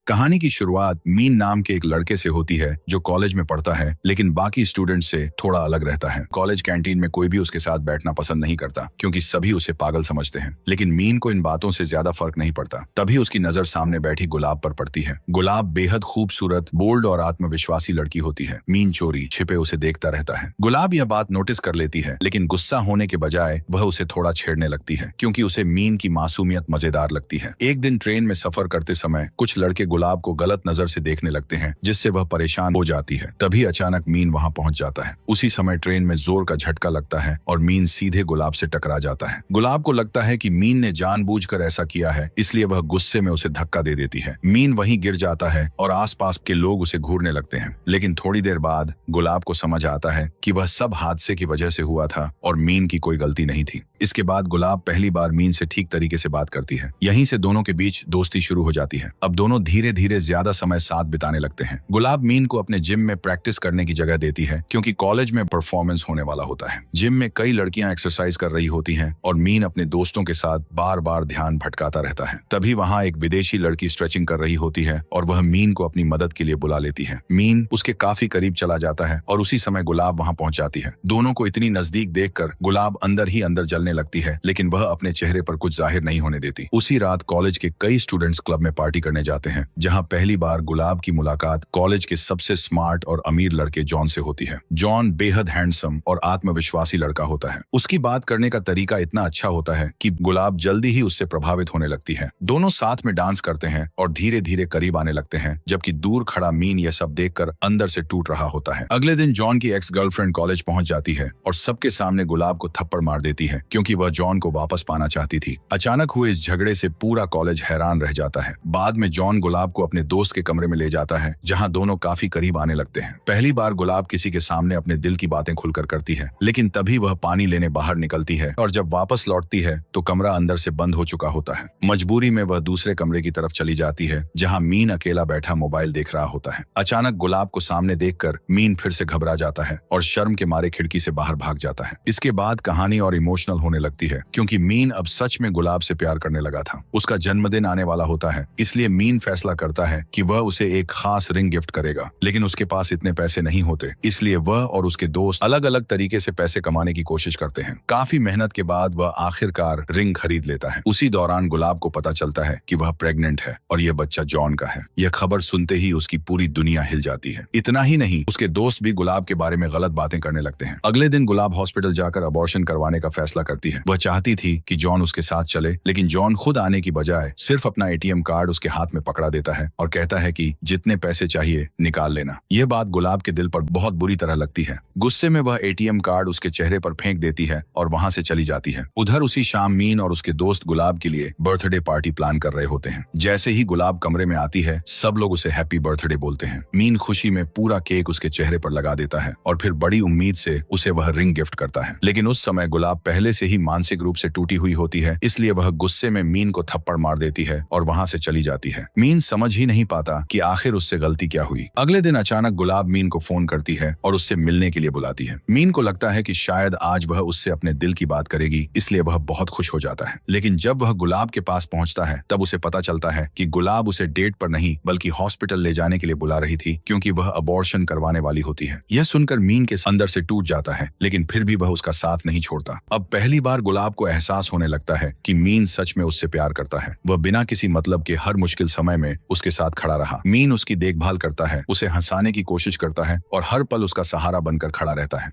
कहानी की शुरुआत मीन नाम के एक लड़के से होती है जो कॉलेज में पढ़ता है लेकिन बाकी स्टूडेंट से थोड़ा अलग रहता है। कॉलेज कैंटीन में कोई भी उसके साथ बैठना पसंद नहीं करता क्योंकि सभी उसे पागल समझते हैं, लेकिन मीन को इन बातों से ज्यादा फर्क नहीं पड़ता। तभी उसकी नजर सामने बैठी गुलाब पर पड़ती है। गुलाब बेहद खूबसूरत, बोल्ड और आत्मविश्वासी लड़की होती है। मीन चोरी छिपे उसे देखता रहता है। गुलाब यह बात नोटिस कर लेती है, लेकिन गुस्सा होने के बजाय वह उसे थोड़ा छेड़ने लगती है क्योंकि उसे मीन की मासूमियत मजेदार लगती है। एक दिन ट्रेन में सफर करते समय कुछ लड़के गुलाब को गलत नजर से देखने लगते हैं, जिससे वह परेशान हो जाती है। तभी अचानक मीन वहां पहुंच जाता है। उसी समय ट्रेन में जोर का झटका लगता है और मीन सीधे गुलाब से टकरा जाता है। गुलाब को लगता है कि मीन ने जानबूझकर ऐसा किया है, इसलिए वह गुस्से में उसे धक्का दे देती है। मीन वहीं गिर जाता है और आसपास के लोग उसे घूरने लगते हैं, लेकिन थोड़ी देर बाद गुलाब को समझ आता है कि वह सब हादसे की वजह से हुआ था और मीन की कोई गलती नहीं थी। इसके बाद गुलाब पहली बार मीन से ठीक तरीके से बात करती है। यहीं से दोनों के बीच दोस्ती शुरू हो जाती है। अब दोनों धीरे धीरे ज्यादा समय साथ बिताने लगते हैं। गुलाब मीन को अपने जिम में प्रैक्टिस करने की जगह देती है क्योंकि कॉलेज में परफॉर्मेंस होने वाला होता है। जिम में कई लड़कियां एक्सरसाइज कर रही होती हैं और मीन अपने दोस्तों के साथ बार बार ध्यान भटकाता रहता है। तभी वहां एक विदेशी लड़की स्ट्रेचिंग कर रही होती है और वह मीन को अपनी मदद के लिए बुला लेती है। मीन उसके काफी करीब चला जाता है और उसी समय गुलाब वहां पहुंच जाती है। दोनों को इतनी नजदीक देखकर गुलाब अंदर ही अंदर जलने लगती है, लेकिन वह अपने चेहरे पर कुछ जाहिर नहीं होने देती। उसी रात कॉलेज के कई स्टूडेंट्स क्लब में पार्टी करने जाते हैं, जहां पहली बार गुलाब की मुलाकात कॉलेज के सबसे स्मार्ट और अमीर लड़के जॉन से होती है। जॉन बेहद हैंडसम और आत्मविश्वासी लड़का होता है। उसकी बात करने का तरीका इतना अच्छा होता है कि गुलाब जल्दी ही उससे प्रभावित होने लगती है। दोनों साथ में डांस करते हैं और धीरे धीरे करीब आने लगते हैं, जबकि दूर खड़ा मीन यह सब देखकर अंदर से टूट रहा होता है। अगले दिन जॉन की एक्स गर्लफ्रेंड कॉलेज पहुंच जाती है और सबके सामने गुलाब को थप्पड़ मार देती है क्योंकि वह जॉन को वापस पाना चाहती थी। अचानक हुए इस झगड़े से पूरा कॉलेज हैरान रह जाता है। बाद में जॉन गुलाब को अपने दोस्त के कमरे में ले जाता है, जहां दोनों काफी करीब आने लगते हैं। पहली बार गुलाब किसी के सामने अपने दिल की बातें खुलकर करती है, लेकिन तभी वह पानी लेने बाहर निकलती है और जब वापस लौटती है तो कमरा अंदर से बंद हो चुका होता है। मजबूरी में वह दूसरे कमरे की तरफ चली जाती है, जहां मीन अकेला बैठा मोबाइल देख रहा होता है। अचानक गुलाब को सामने देखकर मीन फिर से घबरा जाता है और शर्म के मारे खिड़की से बाहर भाग जाता है। इसके बाद कहानी और इमोशनल होने लगती है क्योंकि मीन अब सच में गुलाब से प्यार करने लगा था। उसका जन्मदिन आने वाला होता है, इसलिए मीन फैसला करता है कि वह उसे एक खास रिंग गिफ्ट करेगा, लेकिन उसके पास इतने पैसे नहीं होते, इसलिए वह और उसके दोस्त अलग अलग तरीके से पैसे कमाने की कोशिश करते हैं। काफी मेहनत के बाद वह आखिरकार रिंग खरीद लेता है। उसी दौरान गुलाब को पता चलता है कि वह प्रेग्नेंट है और यह बच्चा जॉन का है। यह खबर सुनते ही उसकी पूरी दुनिया हिल जाती है। इतना ही नहीं, उसके दोस्त भी गुलाब के बारे में गलत बातें करने लगते हैं। अगले दिन गुलाब हॉस्पिटल जाकर अबॉर्शन करवाने का फैसला करती है। वह चाहती थी कि जॉन उसके साथ चले, लेकिन जॉन खुद आने की बजाय सिर्फ अपना एटीएम कार्ड उसके हाथ में पकड़ा देता है और कहता है कि जितने पैसे चाहिए निकाल लेना। यह बात गुलाब के दिल पर बहुत बुरी तरह लगती है। गुस्से में वह एटीएम कार्ड उसके चेहरे पर फेंक देती है और वहां से चली जाती है। उधर उसी शाम मीन और उसके दोस्त गुलाब के लिए बर्थडे पार्टी प्लान कर रहे होते हैं। जैसे ही गुलाब कमरे में आती है, सब लोग उसे हैप्पी बर्थडे बोलते हैं। मीन खुशी में पूरा केक उसके चेहरे पर लगा देता है और फिर बड़ी उम्मीद से उसे वह रिंग गिफ्ट करता है, लेकिन उस समय गुलाब पहले से ही मानसिक रूप से टूटी हुई होती है, इसलिए वह गुस्से में मीन को थप्पड़ मार देती है और वहां से चली जाती है। मीन समझ ही नहीं पाता कि आखिर उससे गलती क्या हुई। अगले दिन अचानक गुलाब मीन को फोन करती है और उससे मिलने के लिए बुलाती है। मीन को लगता है कि शायद आज वह उससे अपने दिल की बात करेगी, इसलिए वह बहुत खुश हो जाता है। लेकिन जब वह गुलाब के पास पहुंचता है, तब उसे पता चलता है कि गुलाब उसे डेट पर नहीं बल्कि हॉस्पिटल ले जाने के लिए बुला रही थी क्योंकि वह अबॉर्शन करवाने वाली होती है। यह सुनकर मीन के अंदर से टूट जाता है, लेकिन फिर भी वह उसका साथ नहीं छोड़ता। अब पहली बार गुलाब को एहसास होने लगता है कि मीन सच में उससे प्यार करता है। वह बिना किसी मतलब के हर मुश्किल समय में उसके साथ खड़ा रहा। मीन उसकी देखभाल करता है, उसे हंसाने की कोशिश करता है और हर पल उसका सहारा बनकर खड़ा रहता है।